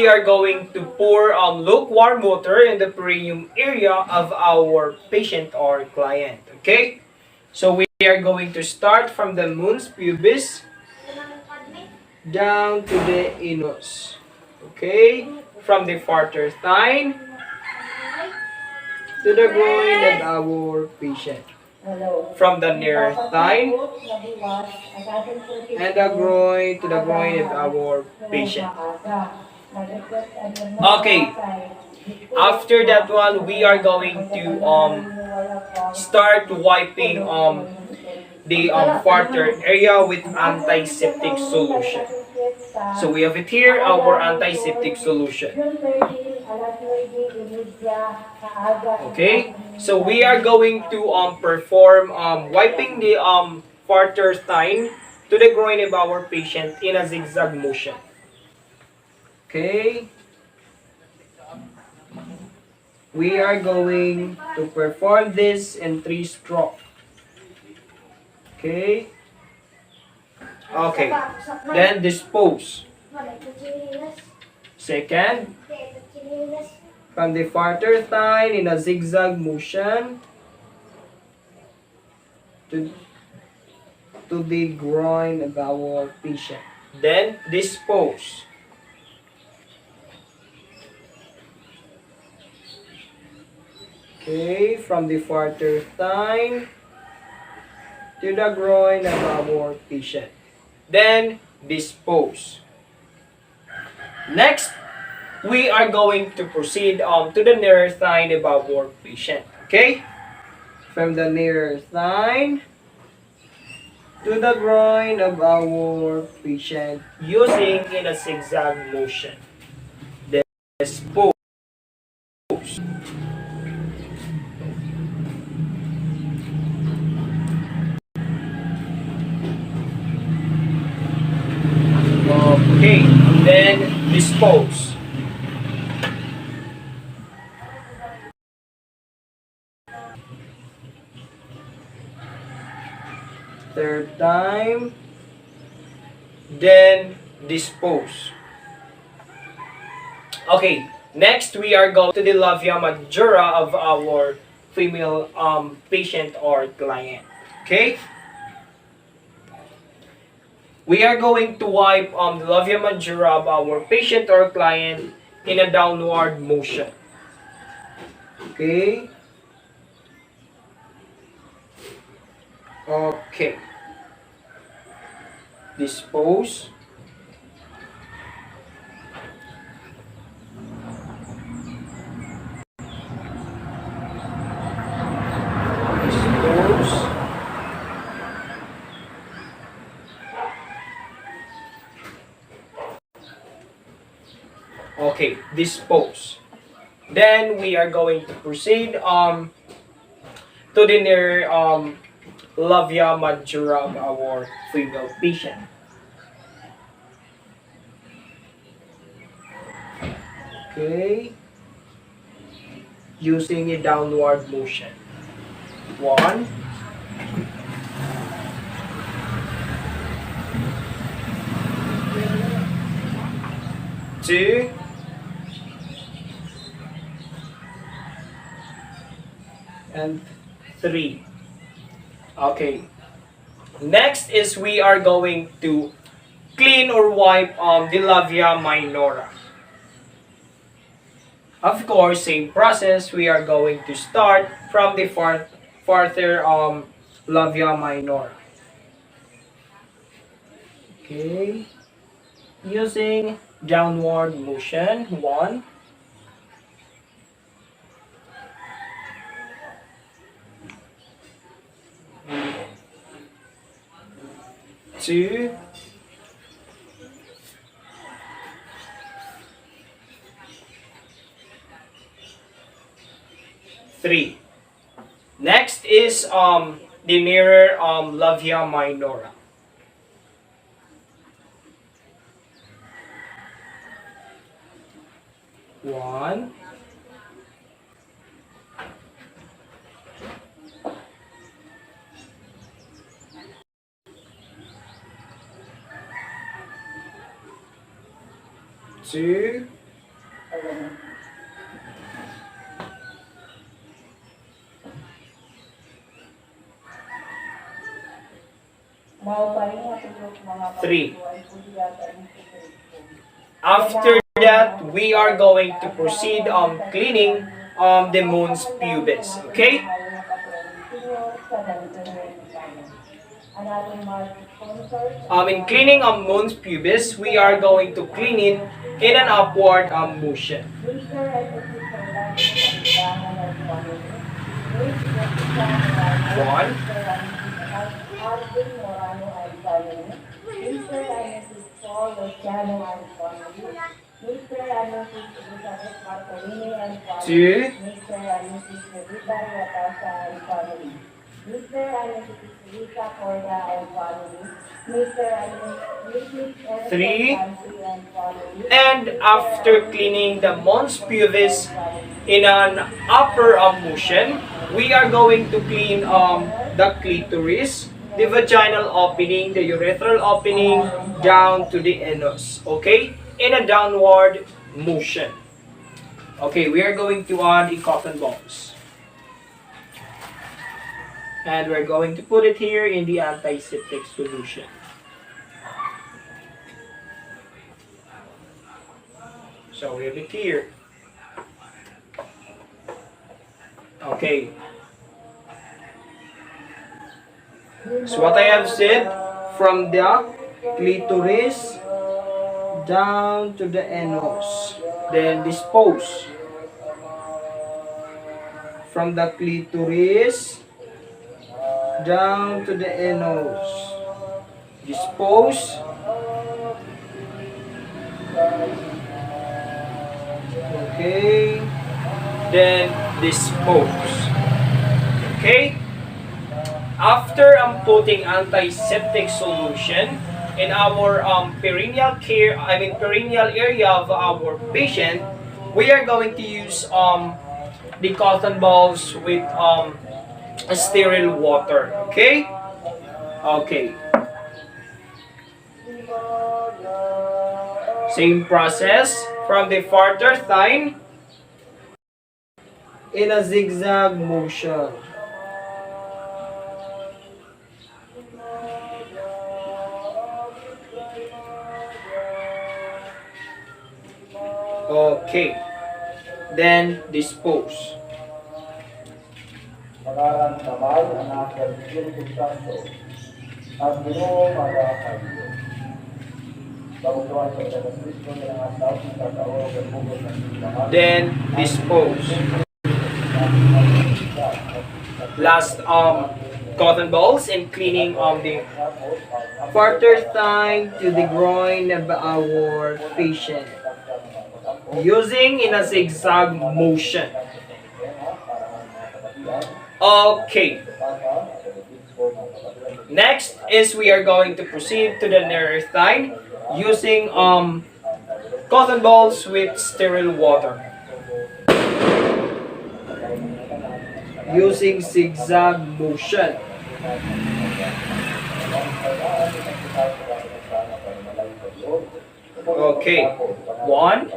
are going to pour lukewarm water in the perineum area of our patient or client. Okay? So we are going to start from the mons pubis down to the anus. Okay? From the farther thigh to the groin of our patient. From the near thigh and the groin to the groin of our patient. Okay. After that one, we are going to start wiping the farther area with antiseptic solution. So we have it here, our antiseptic solution. Okay, so we are going to perform wiping the farther thigh to the groin of our patient in a zigzag motion. Okay, we are going to perform this in 3 strokes. Okay. Okay. Then dispose. Second, from the farther thigh in a zigzag motion to the groin of our patient. Then dispose. Okay, from the farther thigh to the groin of our patient. Then dispose. Next, we are going to proceed to the nearer thigh of our patient. Okay? From the nearer thigh to the groin of our patient using in a zigzag motion. Dispose. Okay, then dispose. Third time, then dispose. Okay, next we are going to the labia majora of our female patient or client. Okay? We are going to wipe the labia majora of our patient or client in a downward motion. Okay? Okay. Dispose. Dispose. Okay, dispose. Then we are going to proceed to the near labia majora of our female patient. Okay. Using a downward motion. 1, 2, and 3. Okay. Next is we are going to clean or wipe the labia minora. Of course, same process. We are going to start from the farther labia minora. Okay. Using downward motion. 1, 2, 3. Next is the nearer labia minora. 1, 2, 3. After that, we are going to proceed cleaning the mons pubis. Okay? In cleaning mons pubis, we are going to clean it in an upward motion. One. Two. 3. And after cleaning the mons pubis in an upper motion, we are going to clean the clitoris, the vaginal opening, the urethral opening, down to the anus. Okay? In a downward motion. Okay, we are going to add the cotton balls. And we're going to put it here in the antiseptic solution. So we have it here. Okay. So what I have said, from the clitoris down to the anus, then dispose. From the clitoris down to the anus, dispose. Okay, then dispose. Okay, after putting antiseptic solution in our perineal area of our patient, we are going to use the cotton balls with sterile water. Okay? Okay. Same process from the farther thigh in a zigzag motion. Okay. Then dispose. Then dispose. Last cotton balls and cleaning the farther thigh to the groin of our patient, using in a zigzag motion. Okay. Next is we are going to proceed to the nearer thigh using cotton balls with sterile water. Using zigzag motion. Okay. 1.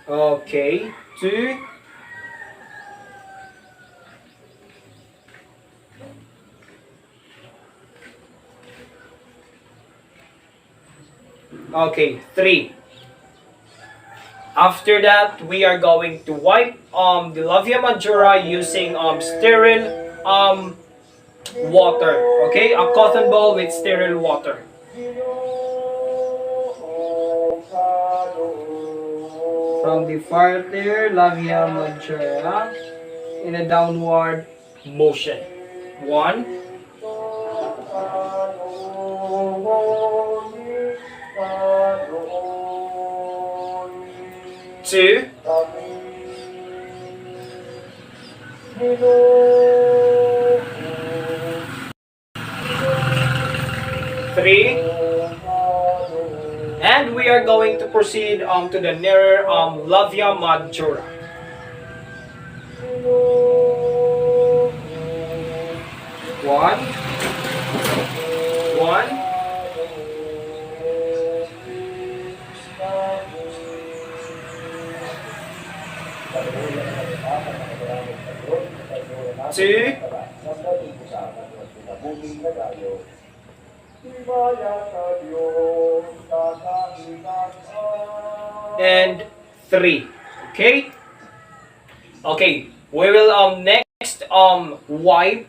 Okay. 2. Okay, 3. After that, we are going to wipe the labia majora using sterile water. Okay, a cotton ball with sterile water. From the farther labia majora in a downward motion. 1. 2. 3. And we are going to proceed to the nearer labia majora. 1. 1. 2, and 3. Okay? Okay, we will next wipe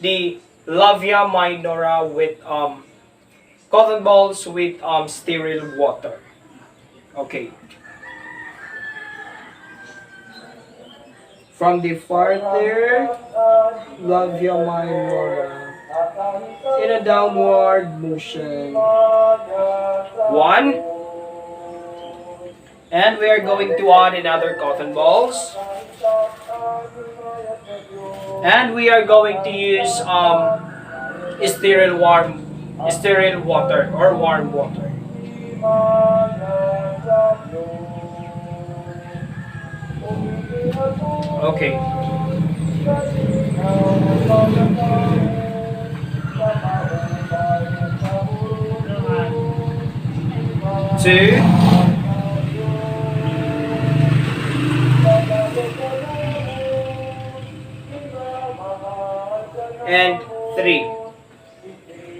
the labia minora with cotton balls with sterile water. Okay. From the farther labia minora in a downward motion. 1. And we are going to add another cotton balls. And we are going to use sterile water or warm water. Okay. Two. And 3.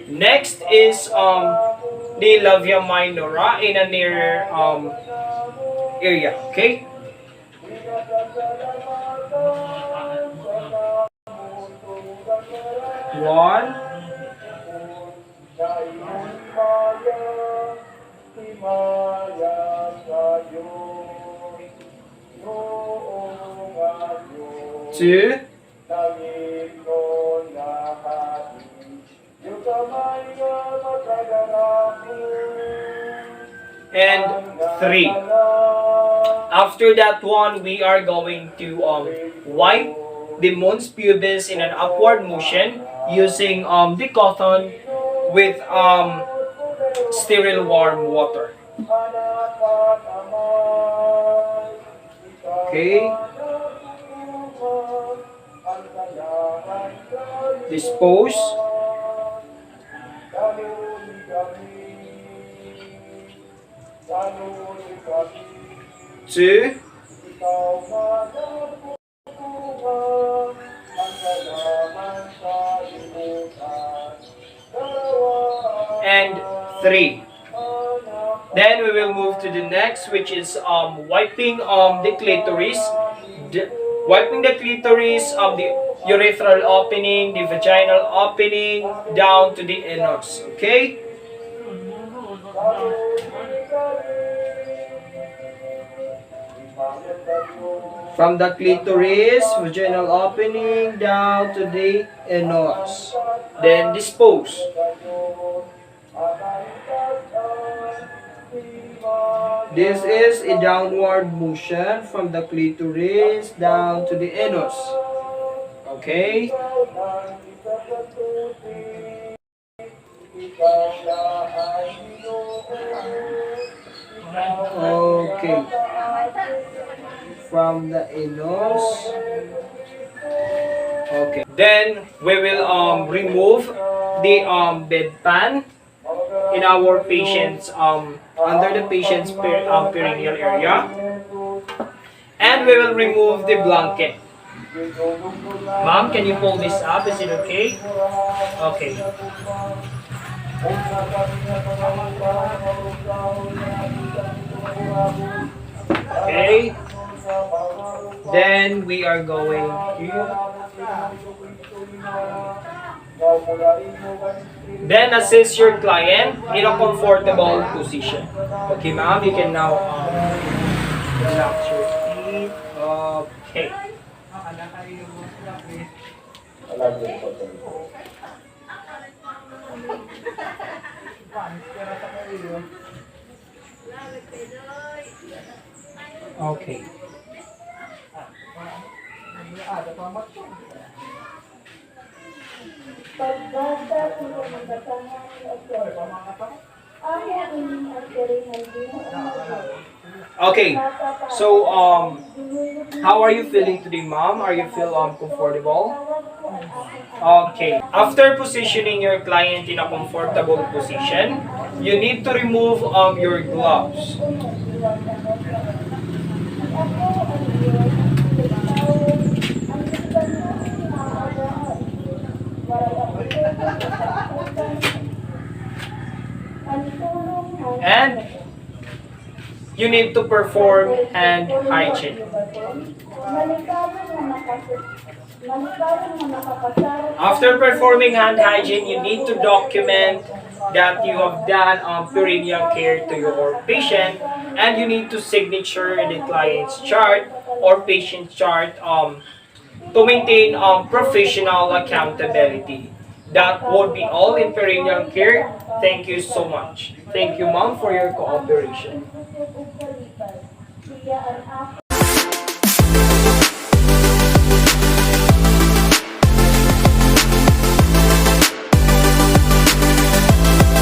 Next is the labia minora in a nearer area. Okay. One. Two. And 3. After that one, we are going to wipe the mons pubis in an upward motion using the cotton with sterile warm water. Okay. Dispose. Two. And 3. Then we will move to the next, which is wiping the clitoris. Wiping the clitoris, the urethral opening, the vaginal opening, down to the anus. Okay? From the clitoris, vaginal opening, down to the anus. Then dispose. This is a downward motion from the clitoris down to the anus. Okay? Okay. From the anus. Okay. Then we will remove the bedpan in our patient's under the patient's perineal area, and we will remove the blanket. Ma'am, can you pull this up? Is it okay? Okay. Okay. Then we are going to then assist your client in a comfortable position. Okay, ma'am, you can now relax your feet. Okay. Okay. Okay, so how are you feeling today, ma'am? Are you feel comfortable? Okay, after positioning your client in a comfortable position, you need to remove your gloves. And you need to perform hand hygiene. After performing hand hygiene, you need to document that you have done perennial care to your patient, and you need to signature the client's chart or patient chart to maintain professional accountability. That would be all in perennial care. Thank you so much. Thank you, ma'am, for your cooperation.